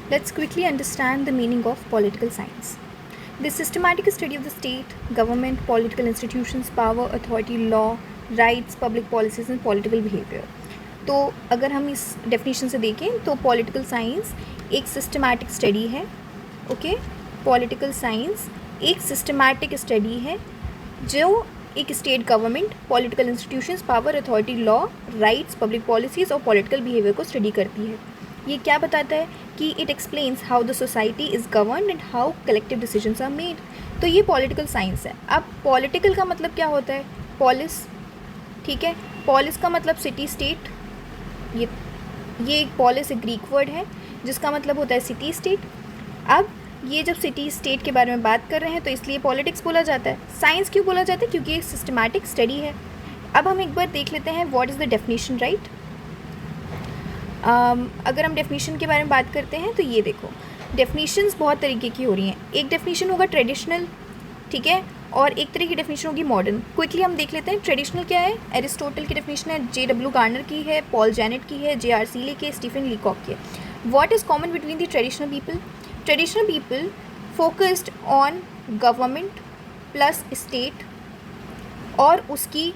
Let's quickly understand the meaning of political science. The systematic study of the state, government, political institutions, power, authority, law, rights, public policies and political behavior. तो अगर हम इस definition से देखें तो political science एक systematic study है. Okay, political science एक सिस्टमैटिक स्टडी है जो एक state government, political institutions, power, authority, law, rights, public policies और पॉलिटिकल बिहेवियर को स्टडी करती है. ये क्या बताता है कि it explains how the society is governed and how collective decisions are made. तो ये पॉलिटिकल साइंस है. अब पॉलिटिकल का मतलब क्या होता है? पॉलिस. ठीक है, पॉलिस का मतलब सिटी स्टेट. ये एक पॉलिस एक ग्रीक वर्ड है जिसका मतलब होता है सिटी स्टेट. अब ये जब सिटी स्टेट के बारे में बात कर रहे हैं तो इसलिए पॉलिटिक्स बोला जाता है. साइंस क्यों बोला जाता है? क्योंकि ये सिस्टमैटिक स्टडी है. अब हम एक बार देख लेते हैं what is the definition, right. अगर हम डेफिनेशन के बारे में बात करते हैं तो ये देखो, डेफिनेशंस बहुत तरीके की हो रही हैं. एक डेफिनेशन होगा ट्रेडिशनल, ठीक है, और एक तरह की डेफिनेशन होगी मॉडर्न. क्विकली हम देख लेते हैं. ट्रेडिशनल क्या है? एरिस्टोटल की डेफिनेशन है, J.W. गार्नर की है, पॉल जेनेट की है, J.R. सीले की, स्टीफन लीकॉक की है. What is common between the traditional people? Traditional people focused on government plus state और उसकी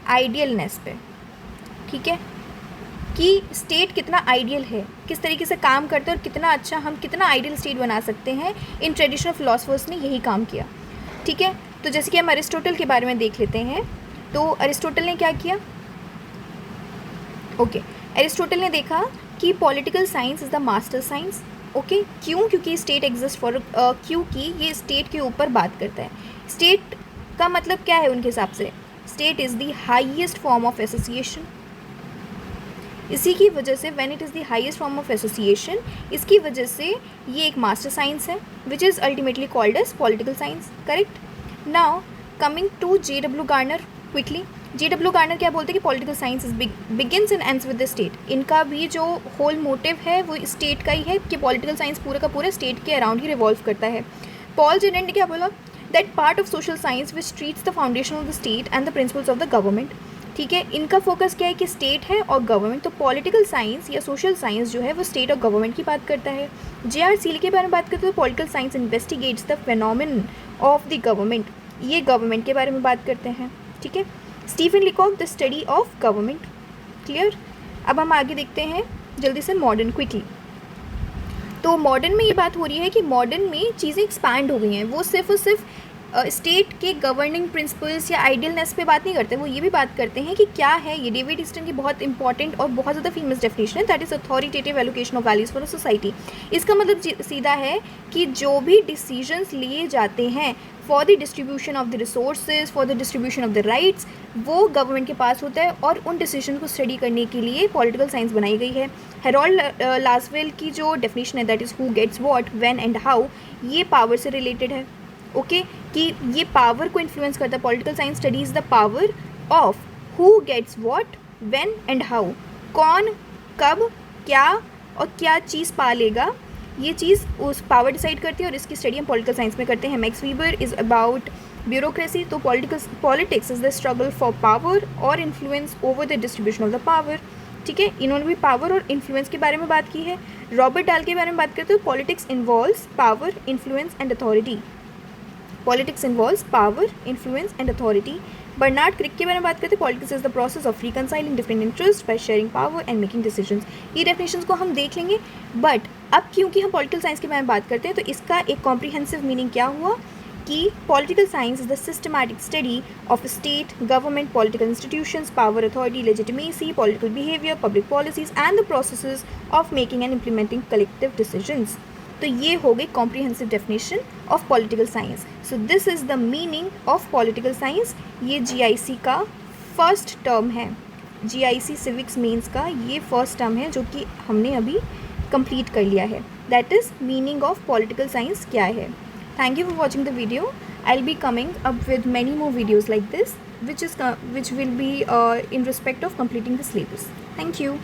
आइडियलनेस पे. ठीक है, कि स्टेट कितना आइडियल है, किस तरीके से काम करता है और कितना अच्छा हम कितना आइडियल स्टेट बना सकते हैं. इन ट्रेडिशनल फिलोसफर्स ने यही काम किया. ठीक है, तो जैसे कि हम अरिस्टोटल के बारे में देख लेते हैं. तो अरिस्टोटल ने क्या किया? ओके, अरिस्टोटल ने देखा कि political science is the master science. Okay, क्यों? क्योंकि स्टेट एग्जिस्ट फॉर क्योंकि ये स्टेट के ऊपर बात करता है. स्टेट का मतलब क्या है उनके हिसाब से? State is the highest form of association. इसी की वजह से when it is the highest form of association, इसकी वजह से ये एक मास्टर साइंस है which is ultimately called as political science. Correct. Now coming to J.W. Garner. Quickly, J.W. Garner क्या बोलते हैं कि political science is begins and ends with the state. इनका भी जो होल मोटिव है वो स्टेट का ही है कि पॉलिटिकल साइंस पूरा का पूरा स्टेट के अराउंड ही रिवॉल्व करता है. पॉल जेनेट ने क्या बोला? That part of social science which treats the foundation of the state and the principles of the government. ठीक है, इनका फोकस क्या है कि स्टेट है और गवर्नमेंट. तो पॉलिटिकल साइंस या सोशल साइंस जो है वो स्टेट और गवर्नमेंट की बात करता है. J.R. सीले के बारे में बात करते हैं तो political science investigates the phenomenon of the government. ये गवर्नमेंट के बारे में बात करते हैं. ठीक है, Stephen Leacock the study of government. Clear. अब हम आगे देखते हैं जल्दी से मॉडर्न क्विकली. तो मॉडर्न में ये बात हो रही है कि मॉडर्न में चीज़ें एक्सपैंड हो गई हैं. वो सिर्फ और सिर्फ स्टेट के गवर्निंग प्रिंसिपल्स या आइडियलनेस पे बात नहीं करते, वो ये भी बात करते हैं कि क्या है ये. डेविड ईस्टन की बहुत इंपॉर्टेंट और बहुत ज़्यादा फेमस डेफिनेशन है, that is authoritative allocation of values for a society. इसका मतलब सीधा है कि जो भी डिसीजंस लिए जाते हैं for the distribution of the resources, for the distribution of the rights, वो गवर्नमेंट के पास होता है और उन डिसीजन को स्टडी करने के लिए पॉलिटिकल साइंस बनाई गई है. हेरोल्ड लासवेल की जो डेफिनेशन है that is who gets what, when and how, ये पावर से रिलेटेड है. ओके, कि ये पावर को इन्फ्लुएंस करता है. Political science studies the power of who gets what, when and how. कौन, कब, क्या और क्या चीज़ पा लेगा, ये चीज़ उस पावर डिसाइड करती है और इसकी स्टडी हम पॉलिटिकल साइंस में करते हैं. Max Weber is about bureaucracy. तो politics is the struggle for power और influence over the distribution of the power. ठीक है, इन्होंने भी पावर और इन्फ्लुएंस के बारे में बात की है. रॉबर्ट डाल के बारे में बात करते हैं तो politics involves power, influence and authority. Politics involves power, influence and authority. Bernard Crick के बारे में बात करते हैं politics is the process of reconciling different interest by sharing power and making decisions. ये डेफिनेशंस को हम देख लेंगे, बट अब क्योंकि हम पॉलिटिकल साइंस के बारे में बात करते हैं तो इसका एक कॉम्प्रिहेंसिव मीनिंग क्या हुआ कि political science is the systematic study of state, government, political institutions, power, authority, legitimacy, political behaviour, public policies and the processes of making and implementing collective decisions. तो ये हो गई comprehensive definition of political science. So this is the meaning of political science. ये GIC का first term है. GIC civics mains का ये first term है जो कि हमने अभी कंप्लीट कर लिया है. That is meaning of political science क्या है. Thank you for watching the video. I will be coming up with many more videos like this which will be in respect of completing the syllabus. Thank you.